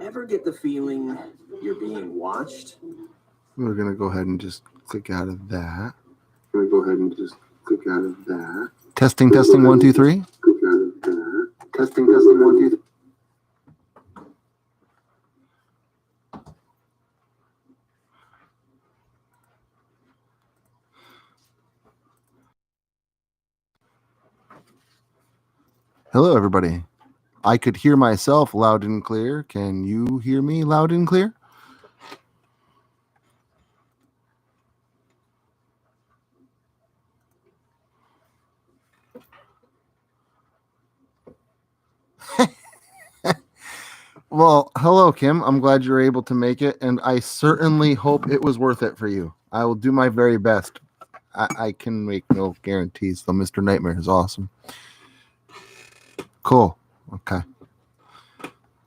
Ever get the feeling you're being watched? We're going to go ahead and just click out of that. Testing, 1, 2, 3. Testing, 1, 2, 3. Hello, everybody. I could hear myself loud and clear. Can you hear me loud and clear? Well, hello, Kim. I'm glad you're able to make it, and I certainly hope it was worth it for you. I will do my very best. I can make no guarantees, though. Mr. Nightmare is awesome. Cool. Okay.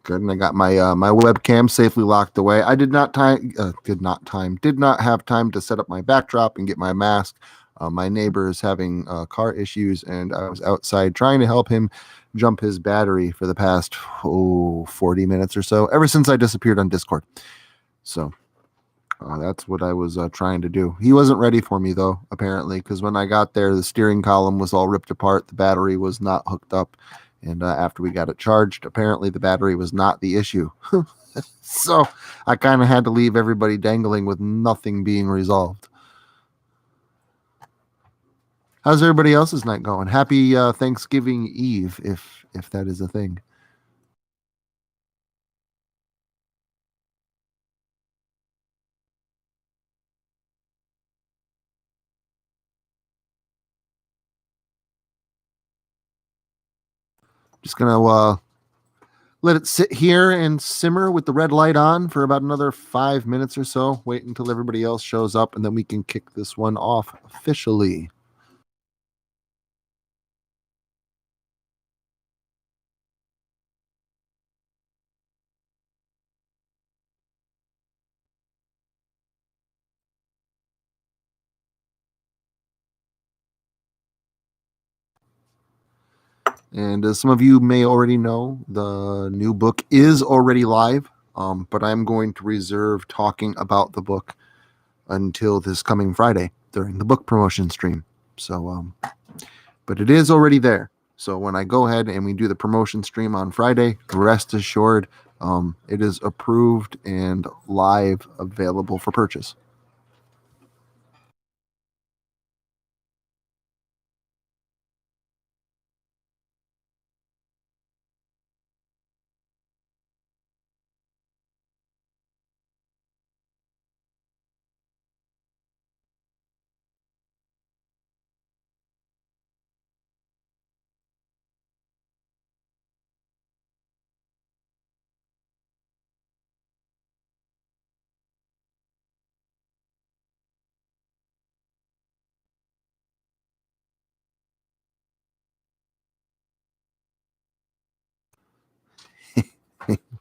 Good. And I got my my webcam safely locked away. I did not have time to set up my backdrop and get my mask. My neighbor is having car issues, and I was outside trying to help him jump his battery for the past 40 minutes or so, ever since I disappeared on Discord. So that's what I was trying to do. He wasn't ready for me, though, apparently, because when I got there, the steering column was all ripped apart. The battery was not hooked up. And after we got it charged, apparently the battery was not the issue. So I kind of had to leave everybody dangling with nothing being resolved. How's everybody else's night going? Happy Thanksgiving Eve, if that is a thing. Just gonna let it sit here and simmer with the red light on for about another 5 minutes or so. Wait until everybody else shows up, and then we can kick this one off officially. And as some of you may already know, the new book is already live, but I'm going to reserve talking about the book until this coming Friday during the book promotion stream. So, but it is already there. So when I go ahead and we do the promotion stream on Friday, rest assured, it is approved and live, available for purchase.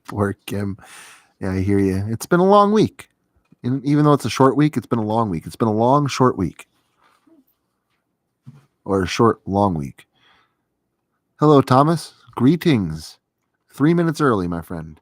Poor Kim. Yeah, I hear you. It's been a long week. And even though it's a short week, it's been a long week. It's been a long, short week. Or a short, long week. Hello, Thomas. Greetings. 3 minutes early, my friend.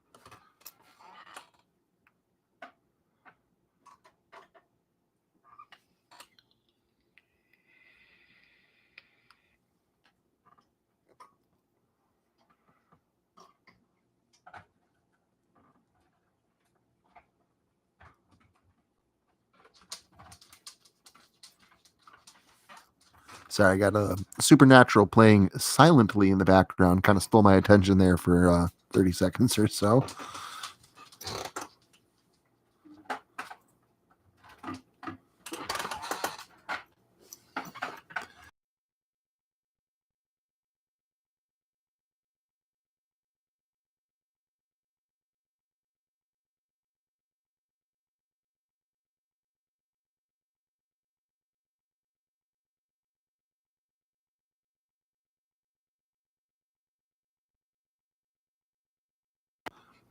Sorry, I got a Supernatural playing silently in the background. Kind of stole my attention there for 30 seconds or so.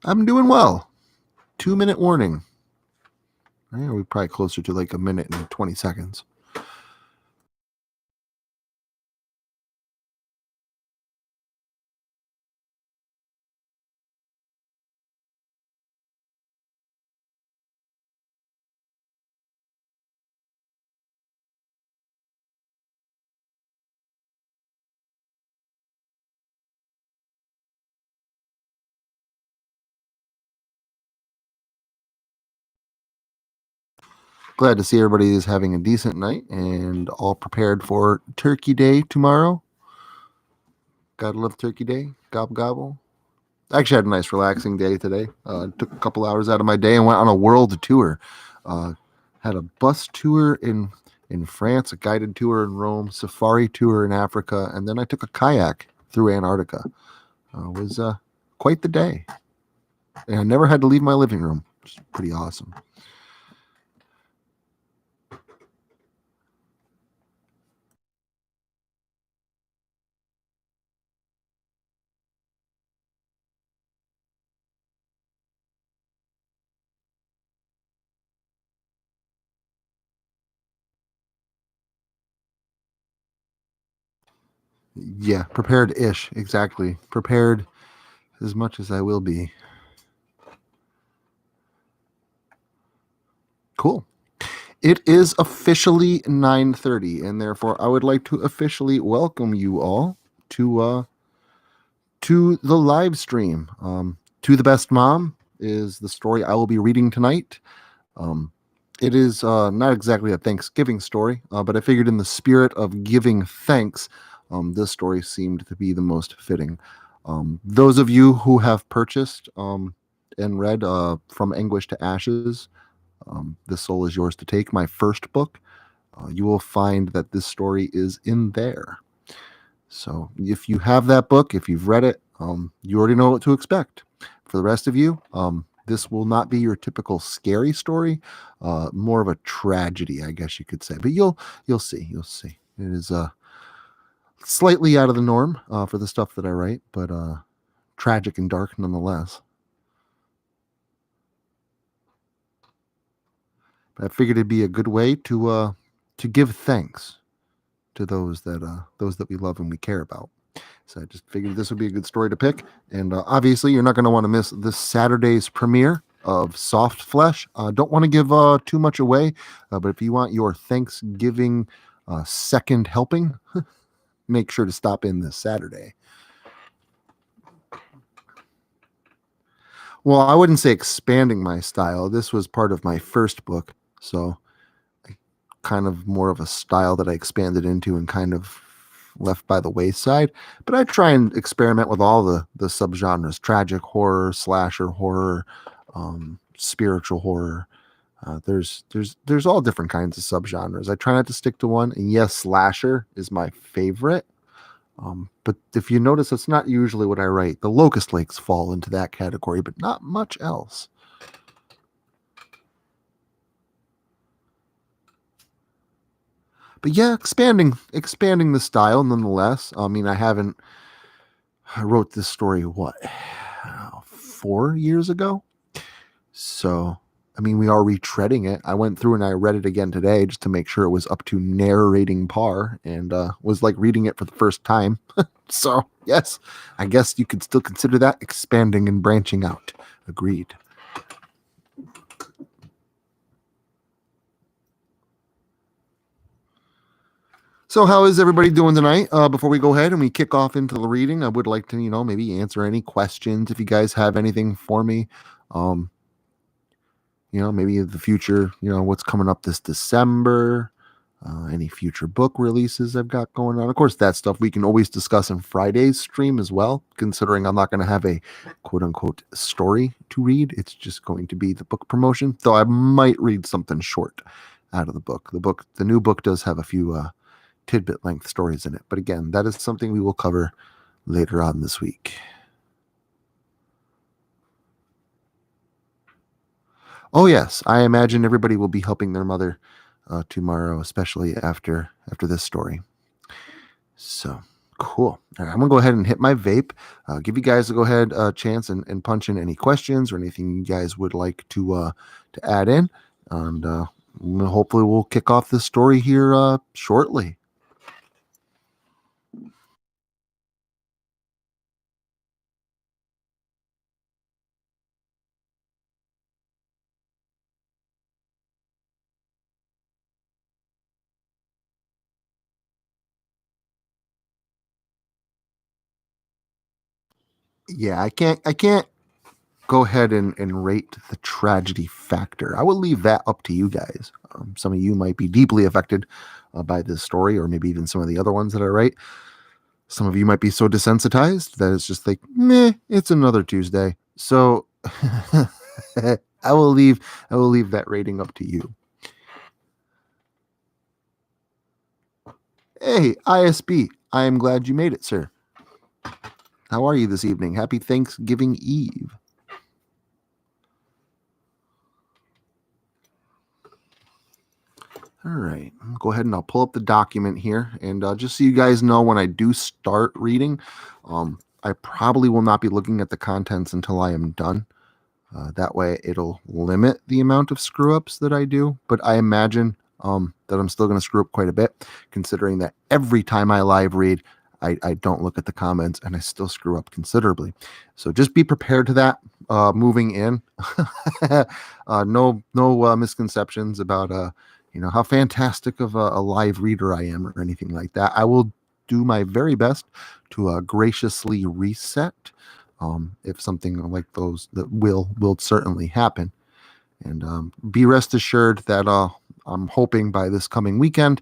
I'm doing well. 2-minute warning. We're probably closer to like a minute and 20 seconds. Glad to see everybody is having a decent night and all prepared for Turkey Day tomorrow. Gotta love Turkey Day. Gobble gobble. I actually had a nice relaxing day today. Took a couple hours out of my day and went on a world tour. Had a bus tour in France, a guided tour in Rome, safari tour in Africa, and then I took a kayak through Antarctica. It was quite the day. And I never had to leave my living room, which is pretty awesome. Yeah, prepared-ish, exactly. Prepared as much as I will be. Cool. It is officially 9:30, and therefore I would like to officially welcome you all to the live stream. To the Best Mom is the story I will be reading tonight. Um, it is not exactly a Thanksgiving story, but I figured in the spirit of giving thanks, this story seemed to be the most fitting. Those of you who have purchased and read From Anguish to Ashes, This Soul is Yours to Take, my first book, you will find that this story is in there. So if you have that book, if you've read it, you already know what to expect. For the rest of you, this will not be your typical scary story, more of a tragedy, I guess you could say. But you'll see. It is slightly out of the norm for the stuff that I write, but tragic and dark nonetheless. But I figured it'd be a good way to give thanks to those that we love and we care about. So I just figured this would be a good story to pick. And obviously, you're not going to want to miss this Saturday's premiere of Soft Flesh. Don't want to give too much away, but if you want your Thanksgiving second helping, make sure to stop in this Saturday. Well, I wouldn't say expanding my style. This was part of my first book, so kind of more of a style that I expanded into and kind of left by the wayside. But I try and experiment with all the subgenres: tragic horror, slasher horror, spiritual horror. There's all different kinds of subgenres. I try not to stick to one. And yes, slasher is my favorite. But if you notice, that's not usually what I write. The Locust Lakes fall into that category, but not much else. But yeah, expanding the style nonetheless. I mean, I wrote this story, 4 years ago? So, I mean, we are retreading it. I went through and I read it again today just to make sure it was up to narrating par, and was like reading it for the first time. So, yes, I guess you could still consider that expanding and branching out. Agreed. So, how is everybody doing tonight? Before we go ahead and we kick off into the reading, I would like to, maybe answer any questions if you guys have anything for me. Um, maybe the future, what's coming up this December, any future book releases I've got going on. Of course, that stuff we can always discuss in Friday's stream as well, considering I'm not going to have a quote unquote story to read. It's just going to be the book promotion, though I might read something short out of the book. The new book does have a few tidbit length stories in it. But again, that is something we will cover later on this week. Oh yes, I imagine everybody will be helping their mother tomorrow, especially after this story. So cool. All right, I'm gonna go ahead and hit my vape. Give you guys a go ahead chance and punch in any questions or anything you guys would like to add in, and hopefully we'll kick off this story here shortly. Yeah, I can't go ahead and rate the tragedy factor. I will leave that up to you guys. Some of you might be deeply affected by this story, or maybe even some of the other ones that I write. Some of you might be so desensitized that it's just like, meh, it's another Tuesday. So I will leave that rating up to you. Hey, ISB, I am glad you made it, sir. How are you this evening? Happy Thanksgiving Eve. All right, I'll go ahead and I'll pull up the document here. And just so you guys know, when I do start reading, I probably will not be looking at the contents until I am done. That way it'll limit the amount of screw ups that I do. But I imagine that I'm still going to screw up quite a bit, considering that every time I live read, I don't look at the comments and I still screw up considerably. So just be prepared to that moving in. No misconceptions about how fantastic of a live reader I am or anything like that. I will do my very best to graciously reset if something like those that will certainly happen. And be rest assured that I'm hoping by this coming weekend,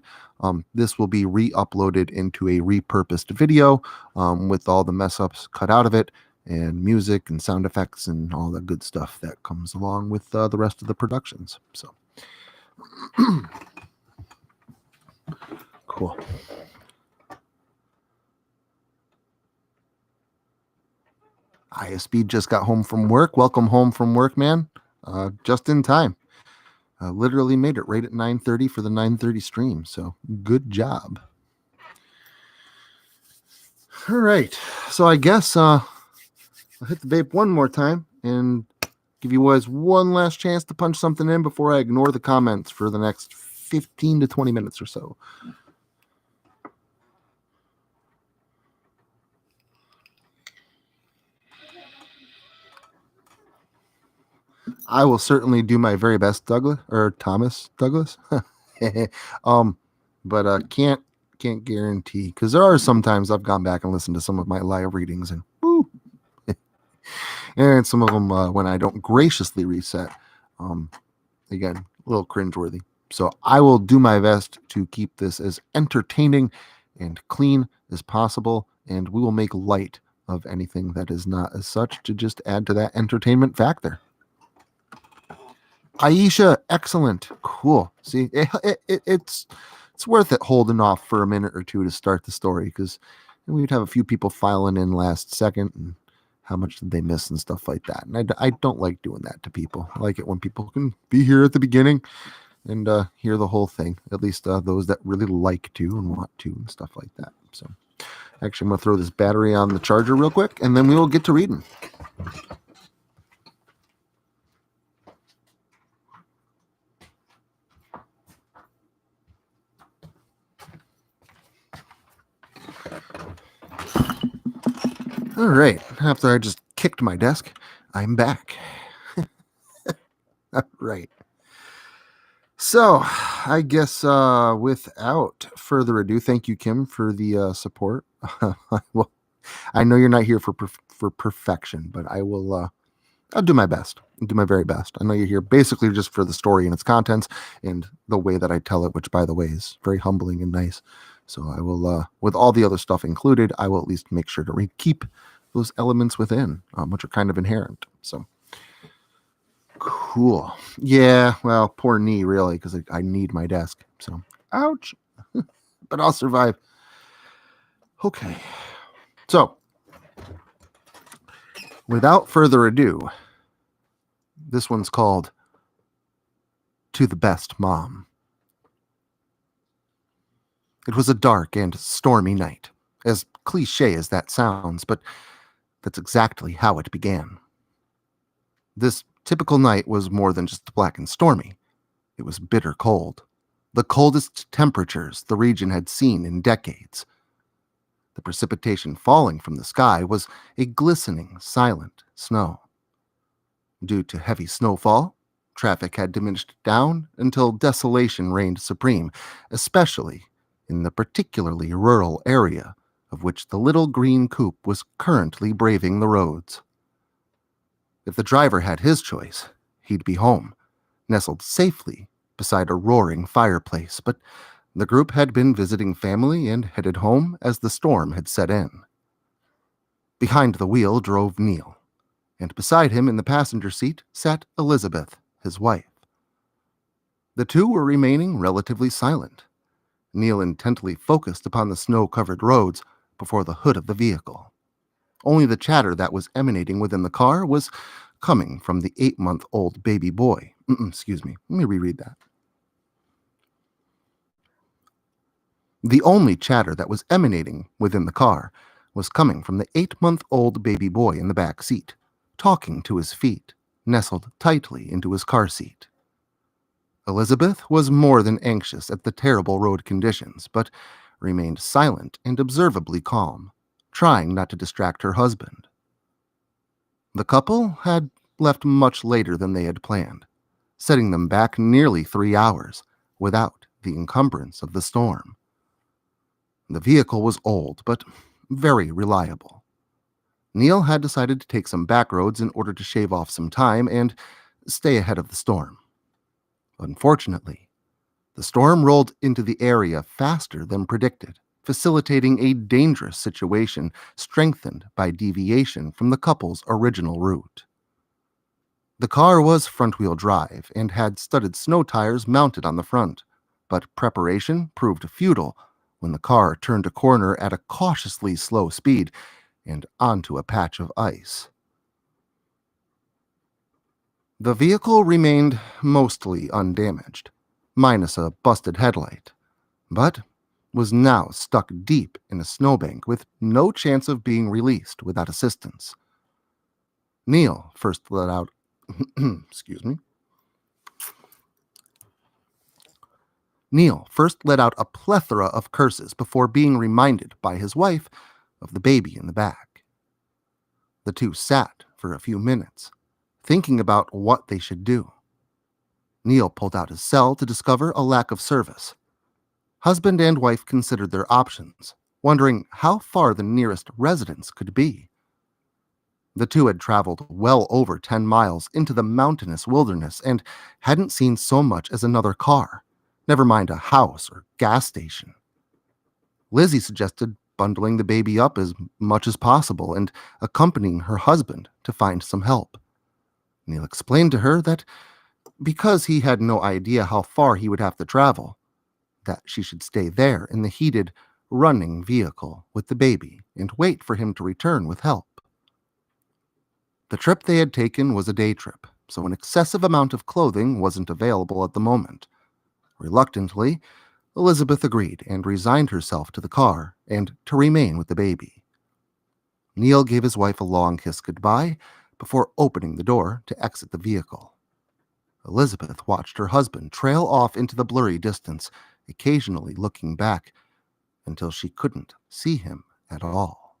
this will be re-uploaded into a repurposed video with all the mess ups cut out of it, and music and sound effects and all the good stuff that comes along with the rest of the productions. So cool. ISB just got home from work. Welcome home from work, man. Just in time. Literally made it right at 9:30 for the 9:30 stream. So good job. All right. So I guess I'll hit the vape one more time and give you guys one last chance to punch something in before I ignore the comments for the next 15 to 20 minutes or so. I will certainly do my very best, Douglas or Thomas Douglas. But can't guarantee, because there are sometimes I've gone back and listened to some of my live readings and woo, and some of them when I don't graciously reset, again, a little cringeworthy. So I will do my best to keep this as entertaining and clean as possible, and we will make light of anything that is not as such to just add to that entertainment factor. Aisha, excellent, cool. See, it's worth it holding off for a minute or two to start the story, because we'd have a few people filing in last second, and how much did they miss and stuff like that. And I don't like doing that to people. I like it when people can be here at the beginning and hear the whole thing, at least those that really like to and want to and stuff like that. So actually, I'm going to throw this battery on the charger real quick, and then we will get to reading. All right, after I just kicked my desk, I'm back. All right. So I guess without further ado, thank you, Kim, for the support. Well, I know you're not here for perfection, but I will. I'll do my best. I'll do my very best. I know you're here basically just for the story and its contents and the way that I tell it, which, by the way, is very humbling and nice. So I will, with all the other stuff included, I will at least make sure to keep those elements within, which are kind of inherent. So cool. Yeah, well, poor knee, really, because I need my desk. So, ouch. But I'll survive. Okay. So, without further ado, this one's called To the Best Mom. It was a dark and stormy night, as cliche as that sounds, but that's exactly how it began. This typical night was more than just black and stormy. It was bitter cold, the coldest temperatures the region had seen in decades. The precipitation falling from the sky was a glistening, silent snow. Due to heavy snowfall, traffic had diminished down until desolation reigned supreme, especially in the particularly rural area of which the little green coop was currently braving the roads. If the driver had his choice, he'd be home, nestled safely beside a roaring fireplace, but the group had been visiting family and headed home as the storm had set in. Behind the wheel drove Neil, and beside him in the passenger seat sat Elizabeth, his wife. The two were remaining relatively silent, Neil intently focused upon the snow-covered roads before the hood of the vehicle. Only the chatter that was emanating within the car was coming from the 8-month-old baby boy. Excuse me, let me reread that. The only chatter that was emanating within the car was coming from the 8-month-old baby boy in the back seat, talking to his feet, nestled tightly into his car seat. Elizabeth was more than anxious at the terrible road conditions, but remained silent and observably calm, trying not to distract her husband. The couple had left much later than they had planned, setting them back nearly 3 hours without the encumbrance of the storm. The vehicle was old, but very reliable. Neil had decided to take some back roads in order to shave off some time and stay ahead of the storm. Unfortunately, the storm rolled into the area faster than predicted, facilitating a dangerous situation strengthened by deviation from the couple's original route. The car was front-wheel drive and had studded snow tires mounted on the front, but preparation proved futile when the car turned a corner at a cautiously slow speed and onto a patch of ice. The vehicle remained mostly undamaged, minus a busted headlight, but was now stuck deep in a snowbank with no chance of being released without assistance. Neil first let out Neil first let out a plethora of curses before being reminded by his wife of the baby in the back. The two sat for a few minutes, thinking about what they should do. Neil pulled out his cell to discover a lack of service. Husband and wife considered their options, wondering how far the nearest residence could be. The two had traveled well over 10 miles into the mountainous wilderness and hadn't seen so much as another car, never mind a house or gas station. Lizzie suggested bundling the baby up as much as possible and accompanying her husband to find some help. Neil explained to her that because he had no idea how far he would have to travel, that she should stay there in the heated, running vehicle with the baby and wait for him to return with help. The trip they had taken was a day trip, so an excessive amount of clothing wasn't available at the moment. Reluctantly, Elizabeth agreed and resigned herself to the car and to remain with the baby. Neil gave his wife a long kiss goodbye before opening the door to exit the vehicle. Elizabeth watched her husband trail off into the blurry distance, occasionally looking back until she couldn't see him at all.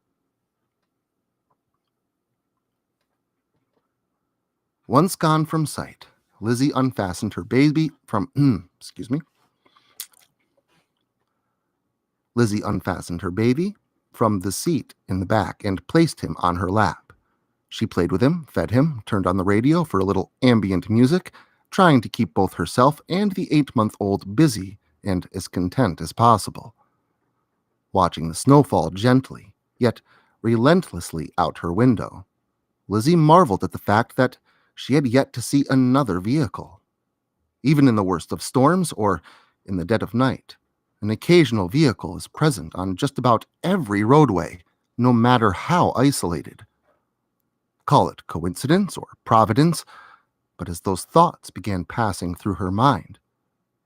Once gone from sight, Lizzie unfastened her baby from Lizzie unfastened her baby from the seat in the back and placed him on her lap. She played with him, fed him, turned on the radio for a little ambient music, trying to keep both herself and the 8-month-old busy and as content as possible. Watching the snow fall gently, yet relentlessly out her window, Lizzie marveled at the fact that she had yet to see another vehicle. Even in the worst of storms or in the dead of night, an occasional vehicle is present on just about every roadway, no matter how isolated. Call it coincidence or providence, but as those thoughts began passing through her mind,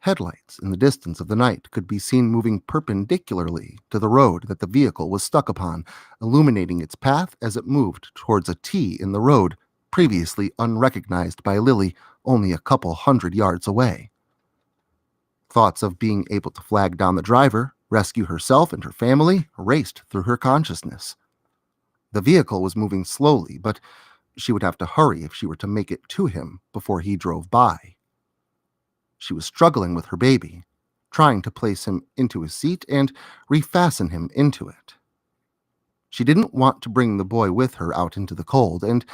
headlights in the distance of the night could be seen moving perpendicularly to the road that the vehicle was stuck upon, illuminating its path as it moved towards a T in the road previously unrecognized by Lily only a couple hundred yards away. Thoughts of being able to flag down the driver, rescue herself and her family, raced through her consciousness. The vehicle was moving slowly, but she would have to hurry if she were to make it to him before he drove by. She was struggling with her baby, trying to place him into his seat and refasten him into it. She didn't want to bring the boy with her out into the cold, and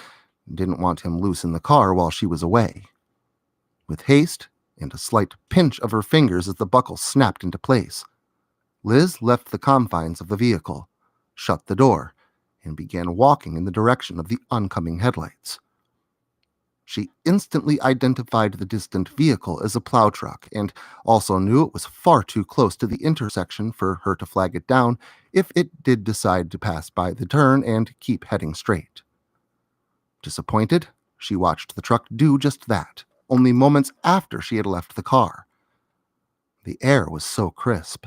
Didn't want him loose in the car while she was away. With haste and a slight pinch of her fingers as the buckle snapped into place, Liz left the confines of the vehicle, shut the door, and began walking in the direction of the oncoming headlights. She instantly identified the distant vehicle as a plow truck and also knew it was far too close to the intersection for her to flag it down if it did decide to pass by the turn and keep heading straight. Disappointed, she watched the truck do just that, only moments after she had left the car. The air was so crisp.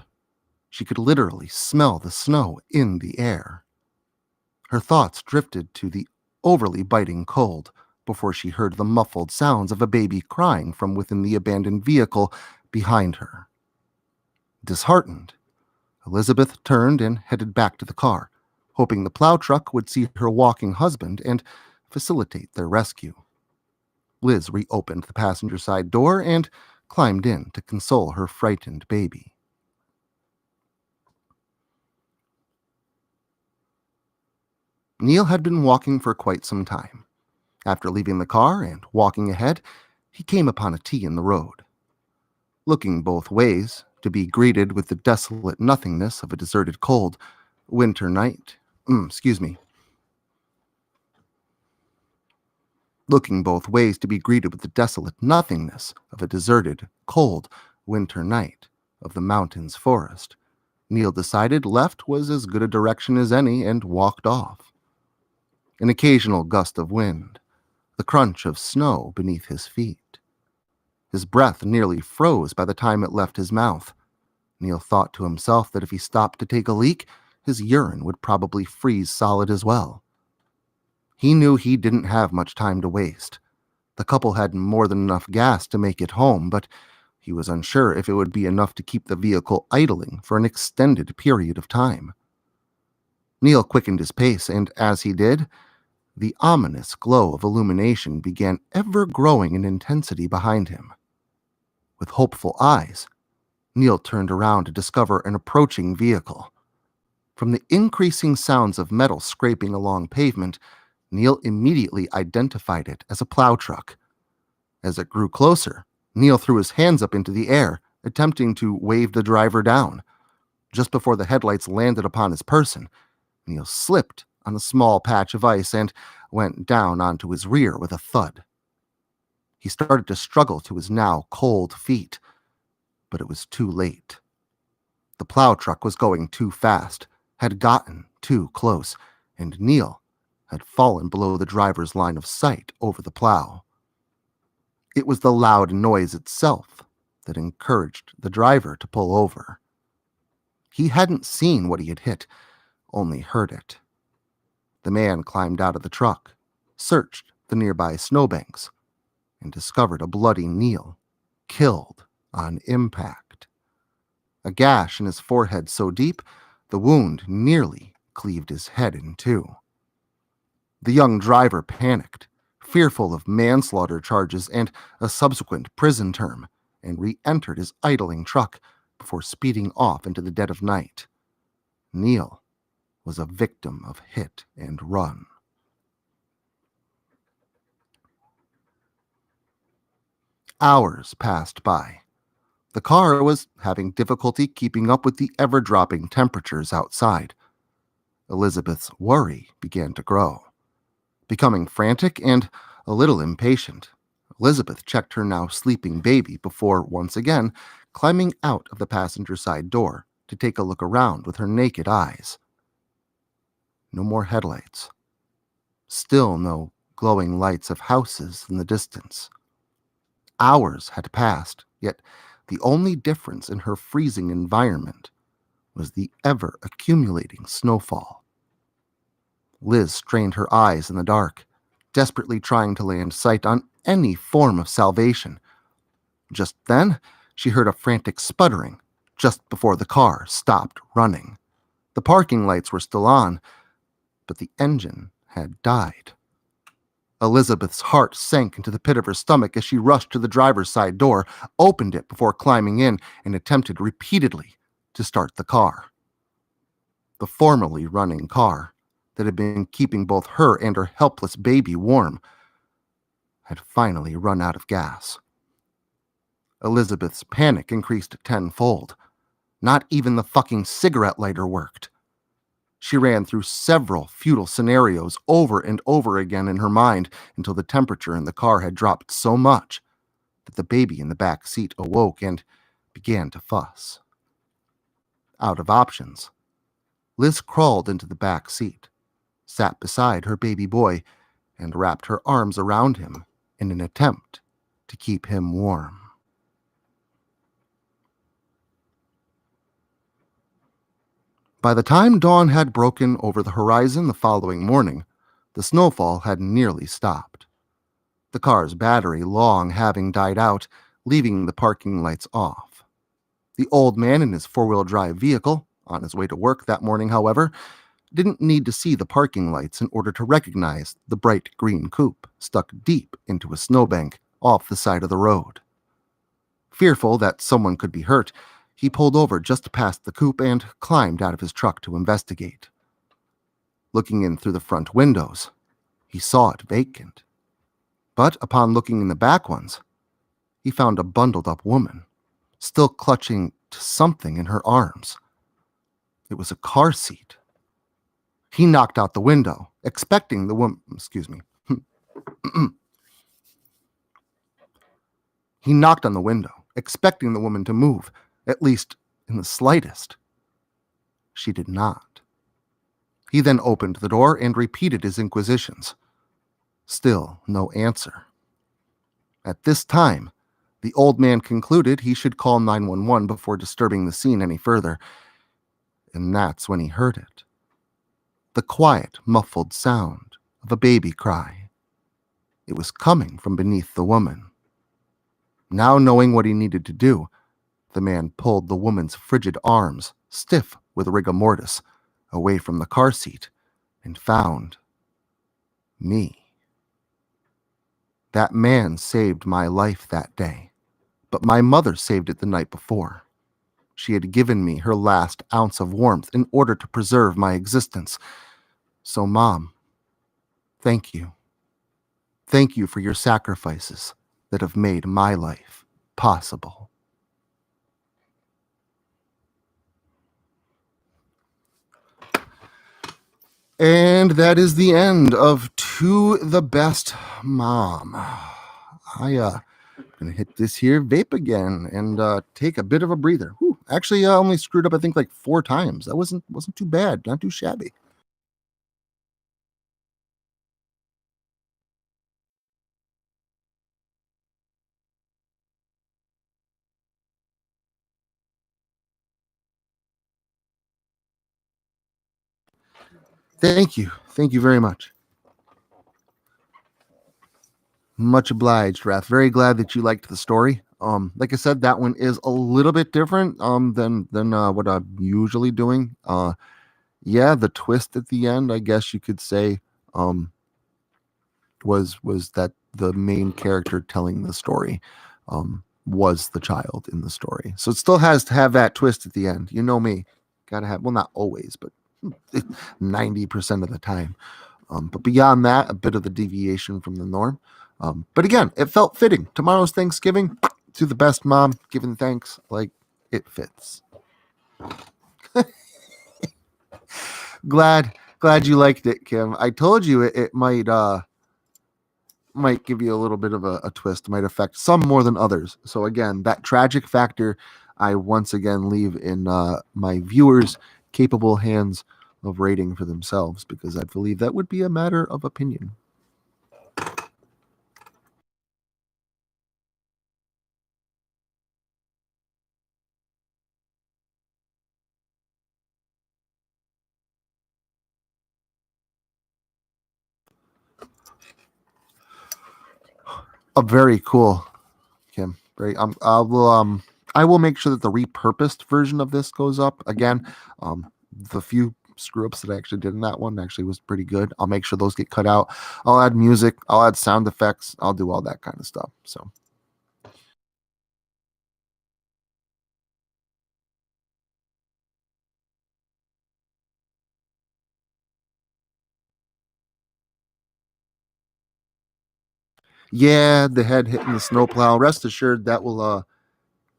She could literally smell the snow in the air. Her thoughts drifted to the overly biting cold before she heard the muffled sounds of a baby crying from within the abandoned vehicle behind her. Disheartened, Elizabeth turned and headed back to the car, hoping the plow truck would see her walking husband and facilitate their rescue. Liz reopened the passenger side door and climbed in to console her frightened baby. Neil had been walking for quite some time. After leaving the car and walking ahead, he came upon a T in the road. Looking both ways to be greeted with the desolate nothingness of a deserted cold winter night. Looking both ways to be greeted with the desolate nothingness of a deserted, cold winter night of the mountain's forest, Neil decided left was as good a direction as any and walked off. An occasional gust of wind, the crunch of snow beneath his feet. His breath nearly froze by the time it left his mouth. Neil thought to himself that if he stopped to take a leak, his urine would probably freeze solid as well. He knew he didn't have much time to waste. The couple had more than enough gas to make it home, but he was unsure if it would be enough to keep the vehicle idling for an extended period of time. Neil quickened his pace, and as he did, the ominous glow of illumination began ever growing in intensity behind him. With hopeful eyes, Neil turned around to discover an approaching vehicle. From the increasing sounds of metal scraping along pavement, Neil immediately identified it as a plow truck. As it grew closer, Neil threw his hands up into the air, attempting to wave the driver down. Just before the headlights landed upon his person, Neil slipped on a small patch of ice and went down onto his rear with a thud. He started to struggle to his now cold feet, but it was too late. The plow truck was going too fast, had gotten too close, and Neil had fallen below the driver's line of sight over the plow. It was the loud noise itself that encouraged the driver to pull over. He hadn't seen what he had hit, only heard it. The man climbed out of the truck, searched the nearby snowbanks, and discovered a bloody Neil, killed on impact. A gash in his forehead so deep, the wound nearly cleaved his head in two. The young driver panicked, fearful of manslaughter charges and a subsequent prison term, and re-entered his idling truck before speeding off into the dead of night. Neil was a victim of hit and run. Hours passed by. The car was having difficulty keeping up with the ever-dropping temperatures outside. Elizabeth's worry began to grow. Becoming frantic and a little impatient, Elizabeth checked her now sleeping baby before, once again, climbing out of the passenger side door to take a look around with her naked eyes. No more headlights. Still no glowing lights of houses in the distance. Hours had passed, yet the only difference in her freezing environment was the ever-accumulating snowfall. Liz strained her eyes in the dark, desperately trying to land sight on any form of salvation. Just then, she heard a frantic sputtering just before the car stopped running. The parking lights were still on, but the engine had died. Elizabeth's heart sank into the pit of her stomach as she rushed to the driver's side door, opened it before climbing in, and attempted repeatedly to start the car. The formerly running car that had been keeping both her and her helpless baby warm had finally run out of gas. Elizabeth's panic increased tenfold. Not even the fucking cigarette lighter worked. She ran through several futile scenarios over and over again in her mind until the temperature in the car had dropped so much that the baby in the back seat awoke and began to fuss. Out of options, Liz crawled into the back seat, sat beside her baby boy, and wrapped her arms around him in an attempt to keep him warm. By the time dawn had broken over the horizon the following morning, the snowfall had nearly stopped. The car's battery long having died out, leaving the parking lights off. The old man in his four-wheel drive vehicle, on his way to work that morning, however, didn't need to see the parking lights in order to recognize the bright green coupe stuck deep into a snowbank off the side of the road. Fearful that someone could be hurt, he pulled over just past the coupe and climbed out of his truck to investigate. Looking in through the front windows, he saw it vacant. But upon looking in the back ones, he found a bundled-up woman, still clutching to something in her arms. It was a car seat. He knocked out the window, expecting the woman... He knocked on the window, expecting the woman to move, at least in the slightest. She did not. He then opened the door and repeated his inquisitions. Still no answer. At this time, the old man concluded he should call 911 before disturbing the scene any further, and that's when he heard it. The quiet, muffled sound of a baby cry. It was coming from beneath the woman. Now knowing what he needed to do, the man pulled the woman's frigid arms, stiff with rigor mortis, away from the car seat and found me. That man saved my life that day, but my mother saved it the night before. She had given me her last ounce of warmth in order to preserve my existence. So, Mom, thank you. Thank you for your sacrifices that have made my life possible. And that is the end of To the Best Mom. I'm gonna hit this here vape again and take a bit of a breather. Whew. Actually, I only screwed up I think like 4 times. That wasn't too bad, not too shabby. Thank you very much. Much obliged, Wrath. Very glad that you liked the story. Like I said, that one is a little bit different than what I'm usually doing. Yeah, the twist at the end, I guess you could say, was that the main character telling the story was the child in the story. So it still has to have that twist at the end. You know me, gotta have, well, not always, but 90% of the time. But beyond that, a bit of a deviation from the norm. But again, it felt fitting. Tomorrow's Thanksgiving. To the best mom, giving thanks, like it fits. Glad you liked it, Kim. I told you it might give you a little bit of a twist, might affect some more than others. So again, that tragic factor, I once again leave in my viewers' capable hands of rating for themselves, because I believe that would be a matter of opinion. Very cool, Kim. Very. I will make sure that the repurposed version of this goes up again. The few screw ups that I actually did in that one actually was pretty good. I'll make sure those get cut out. I'll add music. I'll add sound effects. I'll do all that kind of stuff. So. Yeah, the head hitting the snowplow. Rest assured that will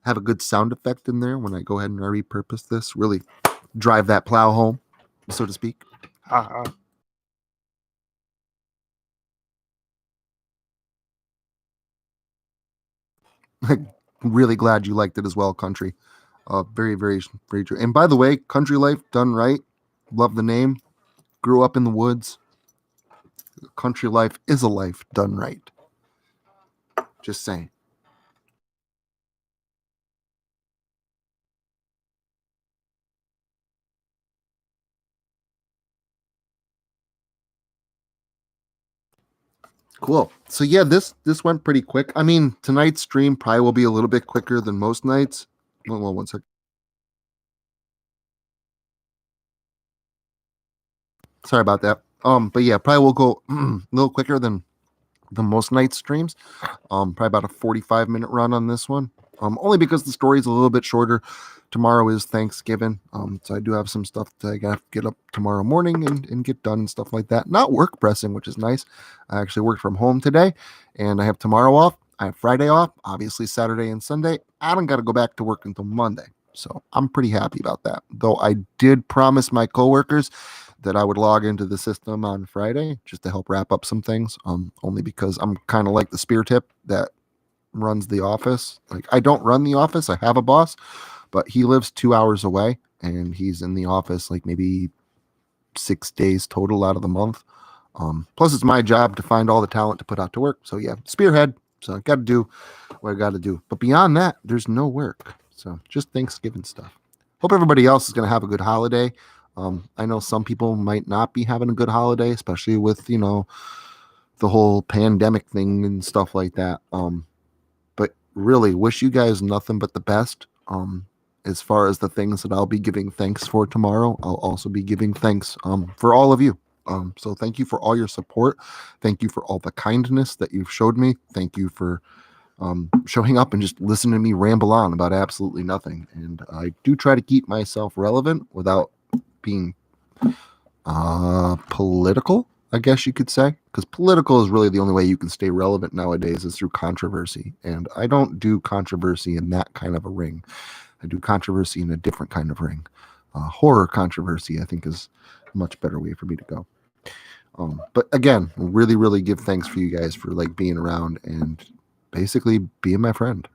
have a good sound effect in there when I go ahead and repurpose this. Really drive that plow home, so to speak. Really glad you liked it as well, Country. Very, very, very true. And by the way, Country Life done right. Love the name. Grew up in the woods. Country life is a life done right. Just saying. Cool. So yeah, this went pretty quick. I mean, tonight's stream probably will be a little bit quicker than most nights. Well, one sec. Sorry about that. But yeah, probably will go a little quicker than the most night streams. Probably about a 45-minute run on this one. Only because the story is a little bit shorter. Tomorrow is Thanksgiving. So I do have some stuff that I gotta get up tomorrow morning and get done and stuff like that. Not work pressing, which is nice. I actually worked from home today, and I have tomorrow off. I have Friday off, obviously Saturday and Sunday. I don't gotta go back to work until Monday. So I'm pretty happy about that. Though I did promise my coworkers that I would log into the system on Friday just to help wrap up some things. Only because I'm kind of like the spear tip that runs the office. Like, I don't run the office. I have a boss, but he lives 2 hours away and he's in the office like maybe 6 days total out of the month. Plus it's my job to find all the talent to put out to work. So yeah, spearhead. So I got to do what I got to do. But beyond that, there's no work. So just Thanksgiving stuff. Hope everybody else is going to have a good holiday. I know some people might not be having a good holiday, especially with, the whole pandemic thing and stuff like that. But really wish you guys nothing but the best. As far as the things that I'll be giving thanks for tomorrow, I'll also be giving thanks for all of you. So thank you for all your support. Thank you for all the kindness that you've showed me. Thank you for showing up and just listening to me ramble on about absolutely nothing. And I do try to keep myself relevant without being political, I guess you could say, because political is really the only way you can stay relevant nowadays is through controversy. And I don't do controversy in that kind of a ring. I do controversy in a different kind of ring. Horror controversy, I think, is a much better way for me to go. But again, really, really give thanks for you guys for like being around and basically being my friend.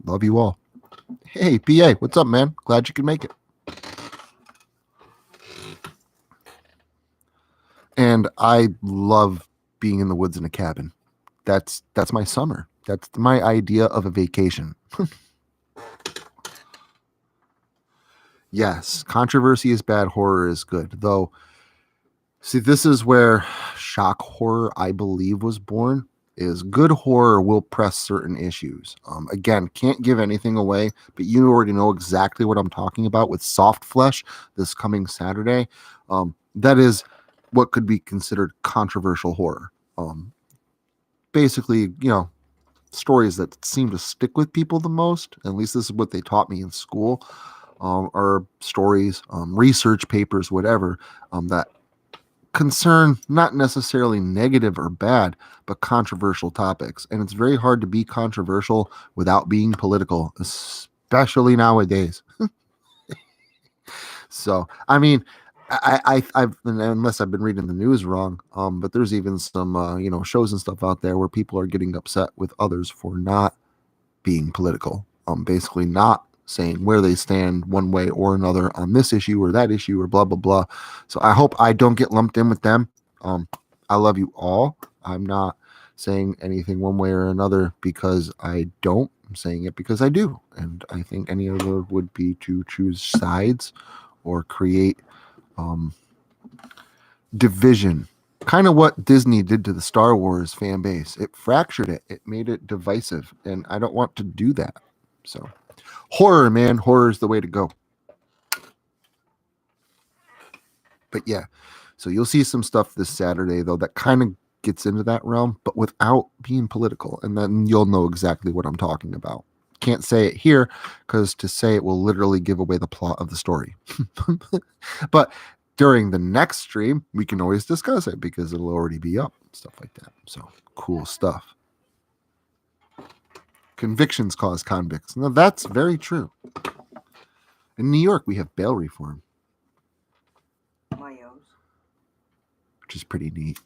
Love you all. Hey, PA, what's up, man? Glad you could make it. And I love being in the woods in a cabin. That's my summer. That's my idea of a vacation. Yes, controversy is bad, horror is good. Though, see, this is where shock horror, I believe, was born. Is good horror will press certain issues. Again, can't give anything away, but you already know exactly what I'm talking about with Soft Flesh this coming Saturday. That is what could be considered controversial horror. Basically, stories that seem to stick with people the most, at least this is what they taught me in school, are stories, research papers, whatever, that concern not necessarily negative or bad, but controversial topics. And it's very hard to be controversial without being political, especially nowadays. So, I mean, I've unless I've been reading the news wrong, but there's even some shows and stuff out there where people are getting upset with others for not being political, basically not saying where they stand one way or another on this issue or that issue or blah blah blah. So I hope I don't get lumped in with them. I love you all. I'm not saying anything one way or another because I don't. I'm saying it because I do, and I think any other would be to choose sides or create division, kind of what Disney did to the Star Wars fan base. It fractured it. It made it divisive, and I don't want to do that. So horror, man, horror is the way to go. But yeah, so you'll see some stuff this Saturday though that kind of gets into that realm, but without being political, and then you'll know exactly what I'm talking about. Can't say it here because to say it will literally give away the plot of the story. But during the next stream, we can always discuss it because it'll already be up. stuff like that. So cool stuff. Convictions cause convicts. Now that's very true. In New York, we have bail reform, which is pretty neat.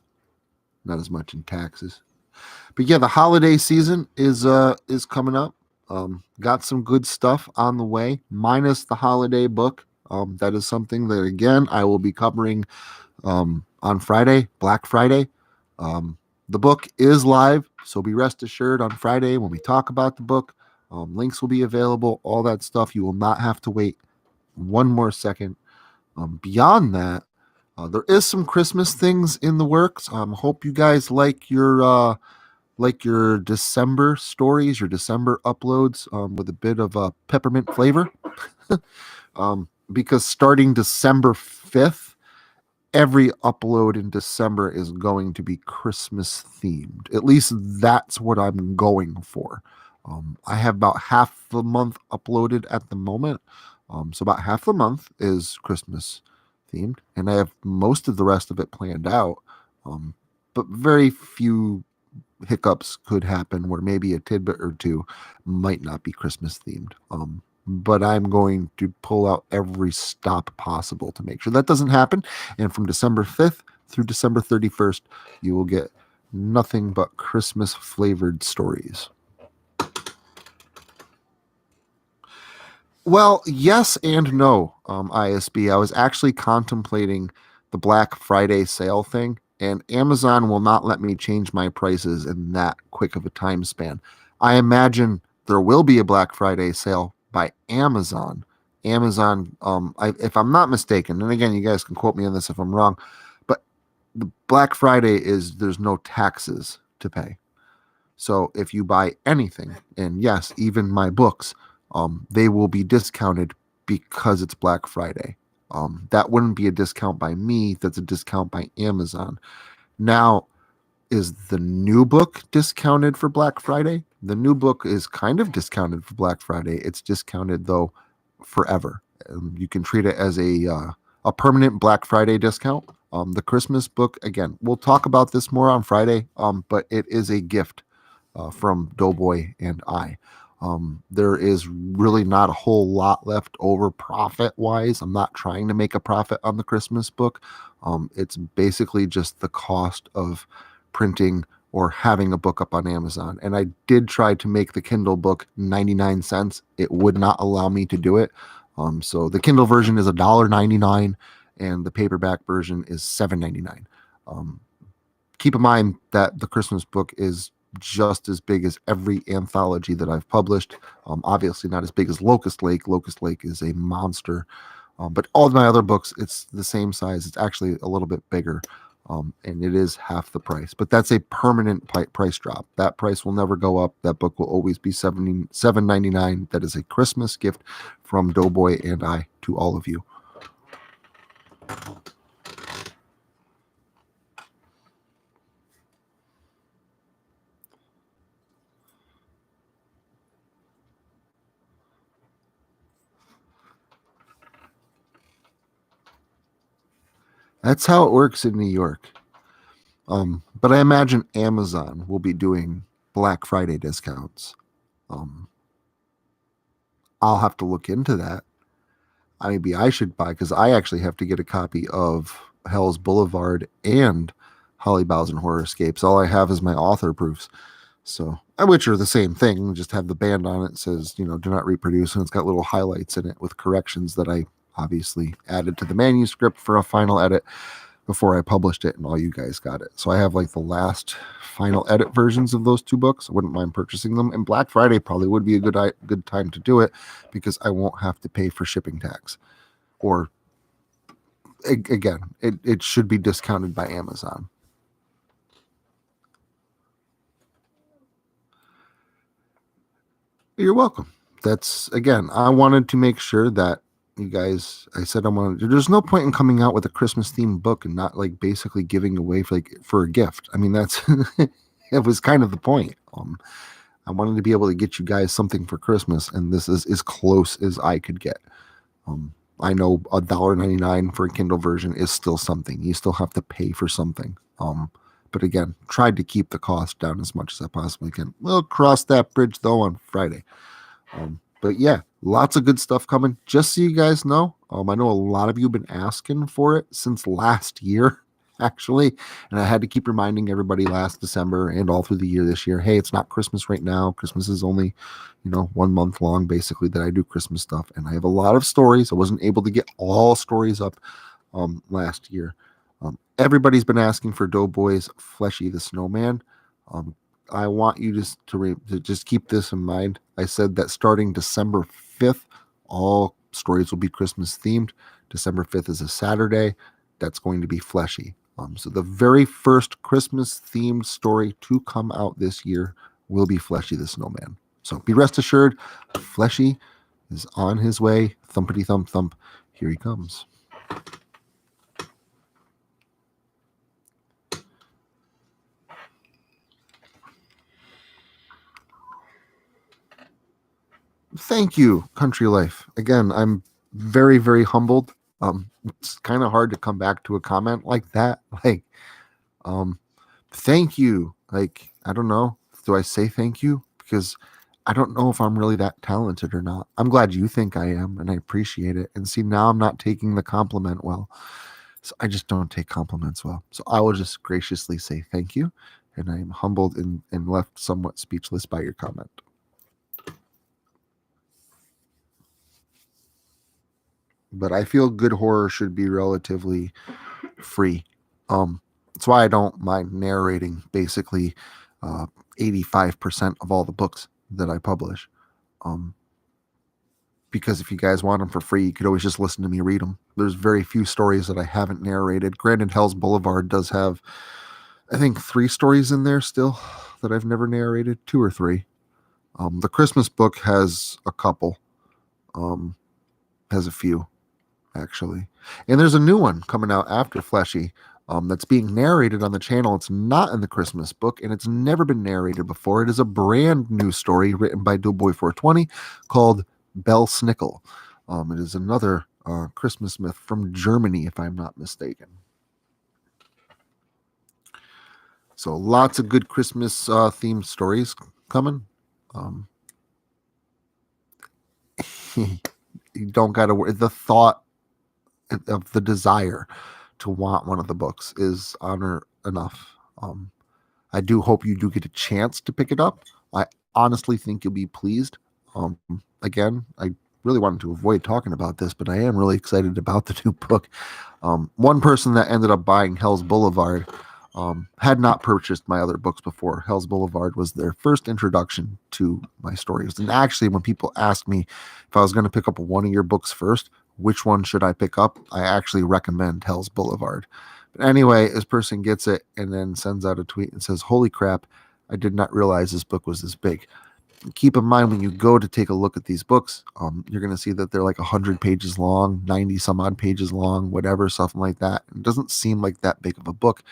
Not as much in taxes, but yeah, the holiday season is coming up. Got some good stuff on the way, minus the holiday book. That is something that again I will be covering on Friday, Black Friday. The book is live, so be rest assured on Friday when we talk about the book. Links will be available, all that stuff. You will not have to wait one more second. Beyond that, there is some Christmas things in the works. Hope you guys like your December stories, your December uploads with a bit of a peppermint flavor. Because starting December 5th, every upload in December is going to be Christmas themed. At least that's what I'm going for. I have about half the month uploaded at the moment. So about half the month is Christmas themed, and I have most of the rest of it planned out. But very few hiccups could happen where maybe a tidbit or two might not be Christmas themed. But I'm going to pull out every stop possible to make sure that doesn't happen. And from December 5th through December 31st, you will get nothing but Christmas flavored stories. Well, yes and no, ISB. I was actually contemplating the Black Friday sale thing, and Amazon will not let me change my prices in that quick of a time span. I imagine there will be a Black Friday sale by Amazon. If I'm not mistaken, and again, you guys can quote me on this if I'm wrong, but the Black Friday there's no taxes to pay. So if you buy anything, and yes, even my books, they will be discounted because it's Black Friday. That wouldn't be a discount by me. That's a discount by Amazon. Now, is the new book discounted for Black Friday? The new book is kind of discounted for Black Friday. It's discounted though forever. You can treat it as a permanent Black Friday discount. The Christmas book, again, we'll talk about this more on Friday, but it is a gift from Doughboy and I. There is really not a whole lot left over profit-wise. I'm not trying to make a profit on the Christmas book. It's basically just the cost of printing or having a book up on Amazon. And I did try to make the Kindle book 99 cents. It would not allow me to do it. So the Kindle version is $1.99 and the paperback version is $7.99. Keep in mind that the Christmas book is just as big as every anthology that I've published. Obviously not as big as Locust Lake. Locust Lake is a monster. But all of my other books, it's the same size. It's actually a little bit bigger. And it is half the price. But that's a permanent price drop. That price will never go up. That book will always be $7.99. That is a Christmas gift from Doughboy and I to all of you. That's how it works in New York. But I imagine Amazon will be doing Black Friday discounts. I'll have to look into that. Maybe I should buy, because I actually have to get a copy of Hell's Boulevard and Holly Bowles and Horror Escapes. All I have is my author proofs. So, which are the same thing, just have the band on it, says, do not reproduce, and it's got little highlights in it with corrections that I obviously added to the manuscript for a final edit before I published it, and all you guys got it. So I have like the last final edit versions of those two books. I wouldn't mind purchasing them, and Black Friday probably would be a good time to do it, because I won't have to pay for shipping tax. Or again, it should be discounted by Amazon. You're welcome. That's, again, I wanted to make sure that you guys, there's no point in coming out with a Christmas themed book and not like basically giving away for a gift. I mean, that's, it was kind of the point. I wanted to be able to get you guys something for Christmas, and this is as close as I could get. I know $1.99 for a Kindle version is still something. You still have to pay for something. But again, tried to keep the cost down as much as I possibly can. We'll cross that bridge though on Friday. But yeah, lots of good stuff coming. Just so you guys know, I know a lot of you have been asking for it since last year, actually. And I had to keep reminding everybody last December and all through the year this year, hey, it's not Christmas right now. Christmas is only, 1 month long, basically, that I do Christmas stuff. And I have a lot of stories. I wasn't able to get all stories up last year. Everybody's been asking for Doughboy's Fleshy the Snowman. I want you to just keep this in mind. I said that starting December 5th, all stories will be Christmas themed. December 5th is a Saturday. That's going to be Fleshy. So the very first Christmas themed story to come out this year will be Fleshy the Snowman. So be rest assured, Fleshy is on his way. Thumpity thump thump. Here he comes. Thank you, Country Life. Again, I'm very, very humbled. It's kind of hard to come back to a comment like that. Thank you. I don't know. Do I say thank you? Because I don't know if I'm really that talented or not. I'm glad you think I am, and I appreciate it. And see, now I'm not taking the compliment well. So I just don't take compliments well. So I will just graciously say thank you. And I'm humbled and left somewhat speechless by your comment. But I feel good horror should be relatively free. That's why I don't mind narrating basically 85% of all the books that I publish. Because if you guys want them for free, you could always just listen to me read them. There's very few stories that I haven't narrated. Granted, Hell's Boulevard does have, I think, 3 stories in there still that I've never narrated, 2 or 3. The Christmas book has a couple, has a few, actually. And there's a new one coming out after Fleshy that's being narrated on the channel. It's not in the Christmas book, and it's never been narrated before. It is a brand new story written by Doughboy420 called Bell Snickle. It is another Christmas myth from Germany, if I'm not mistaken. So lots of good Christmas themed stories coming. You don't got to worry. The thought of the desire to want one of the books is honor enough. I do hope you do get a chance to pick it up. I honestly think you'll be pleased. Again, I really wanted to avoid talking about this, but I am really excited about the new book. One person that ended up buying Hell's Boulevard had not purchased my other books before. Hell's Boulevard was their first introduction to my stories. And actually, when people ask me if I was going to pick up one of your books first, which one should I pick up? I actually recommend Hell's Boulevard. But anyway, this person gets it and then sends out a tweet and says, "Holy crap, I did not realize this book was this big." Keep in mind when you go to take a look at these books, you're going to see that they're like 100 pages long, 90 some odd pages long, whatever, something like that. It doesn't seem like that big of a book,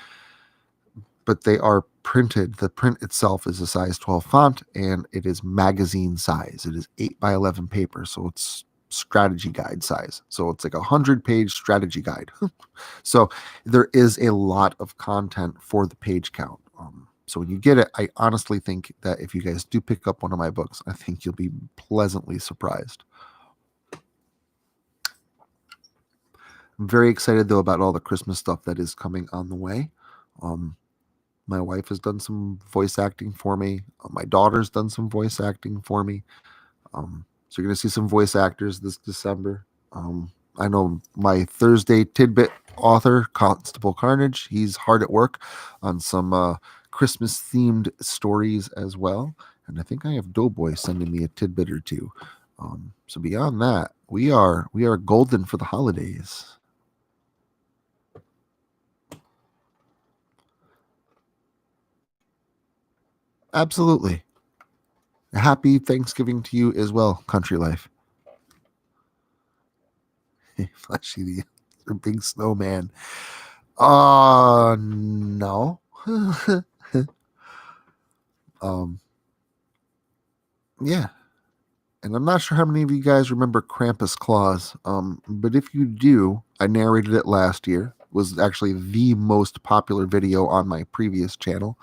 but they are printed. The print itself is a size 12 font, and it is magazine size. It is 8 by 11 paper, so it's strategy guide size. So it's like a 100-page strategy guide. So there is a lot of content for the page count. So when you get it, I honestly think that if you guys do pick up one of my books, I think you'll be pleasantly surprised. I'm very excited, though, about all the Christmas stuff that is coming on the way. My wife has done some voice acting for me. My daughter's done some voice acting for me. So you're going to see some voice actors this December. I know my Thursday tidbit author, Constable Carnage, he's hard at work on some Christmas-themed stories as well. And I think I have Doughboy sending me a tidbit or two. So beyond that, we are golden for the holidays. Absolutely. Happy Thanksgiving to you as well, Country Life. Fleshy the big snowman. No. Yeah. And I'm not sure how many of you guys remember Krampus Claus. But if you do, I narrated it last year. was actually the most popular video on my previous channel.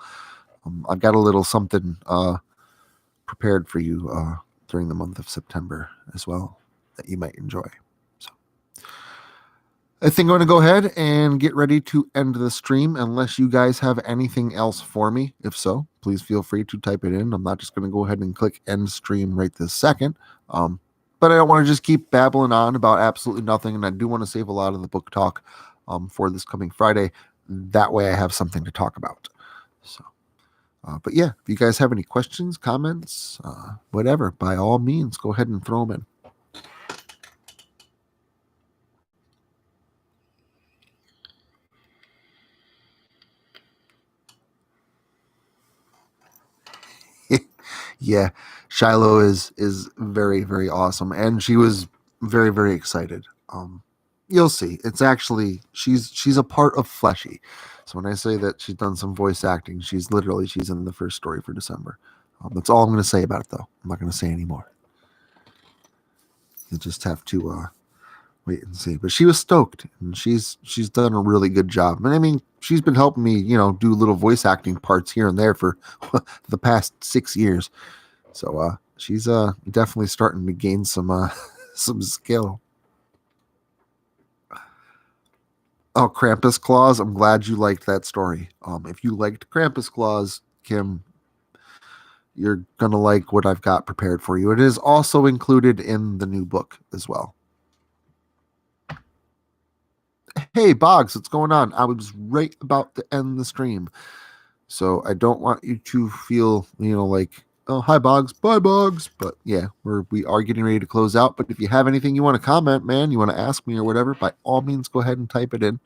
I've got a little something prepared for you during the month of September as well that you might enjoy. So I think I'm going to go ahead and get ready to end the stream unless you guys have anything else for me. If so, please feel free to type it in. I'm not just going to go ahead and click end stream right this second. But I don't want to just keep babbling on about absolutely nothing. And I do want to save a lot of the book talk for this coming Friday. That way I have something to talk about. So, but yeah, if you guys have any questions, comments, whatever, by all means, go ahead and throw them in. Yeah, Shiloh is very, very awesome, and she was very, very excited. You'll see. It's actually she's a part of Fleshy. So when I say that she's done some voice acting, she's in the first story for December. That's all I'm going to say about it, though. I'm not going to say any more. You just have to wait and see. But she was stoked, and she's done a really good job. And I mean, she's been helping me, do little voice acting parts here and there for the past 6 years. So she's definitely starting to gain some some skill. Oh, Krampus Claus! I'm glad you liked that story. If you liked Krampus Claus, Kim, you're gonna like what I've got prepared for you. It is also included in the new book as well. Hey, Boggs, what's going on? I was right about to end the stream. So I don't want you to feel, like, oh, hi, Boggs. Bye, Boggs. But yeah, we are getting ready to close out. But if you have anything you want to comment, man, you want to ask me or whatever, by all means, go ahead and type it in.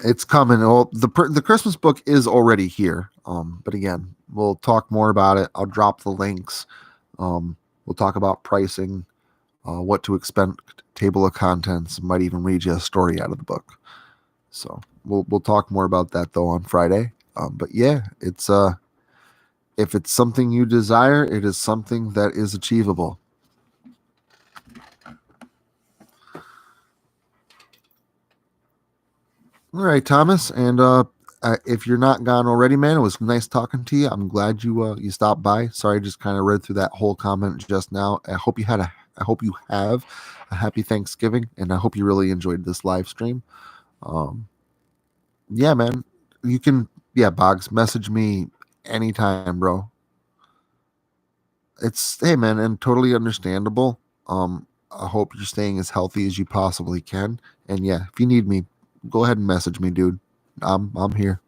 It's coming. Well, the Christmas book is already here. But again, we'll talk more about it. I'll drop the links. We'll talk about pricing, what to expect, table of contents. Might even read you a story out of the book. So we'll talk more about that though on Friday. But yeah, it's if it's something you desire, it is something that is achievable. All right, Thomas, and if you're not gone already, man, it was nice talking to you. I'm glad you stopped by. Sorry, I just kind of read through that whole comment just now. I hope you have a happy Thanksgiving, and I hope you really enjoyed this live stream. Yeah, man, you can, Boggs, message me anytime, bro. Hey, man, and totally understandable. I hope you're staying as healthy as you possibly can, and yeah, if you need me, go ahead and message me, dude. I'm here.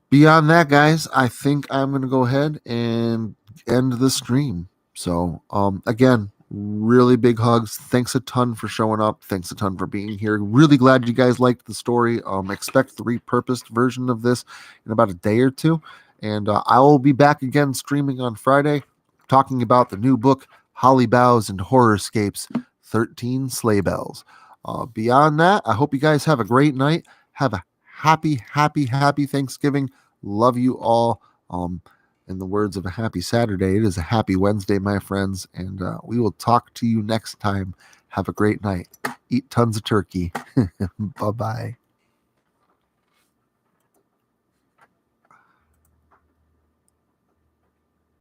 Beyond that, guys, I think I'm going to go ahead and end the stream. So, again, really big hugs. Thanks a ton for showing up. Thanks a ton for being here. Really glad you guys liked the story. Expect the repurposed version of this in about a day or two. And I will be back again streaming on Friday, talking about the new book, Holly Boughs and Horrorscapes, 13 Sleigh Bells. Beyond that, I hope you guys have a great night. Have a happy Thanksgiving. Love you all. In the words of a happy Saturday, it is a happy Wednesday, my friends. And we will talk to you next time. Have a great night. Eat tons of turkey. Bye-bye.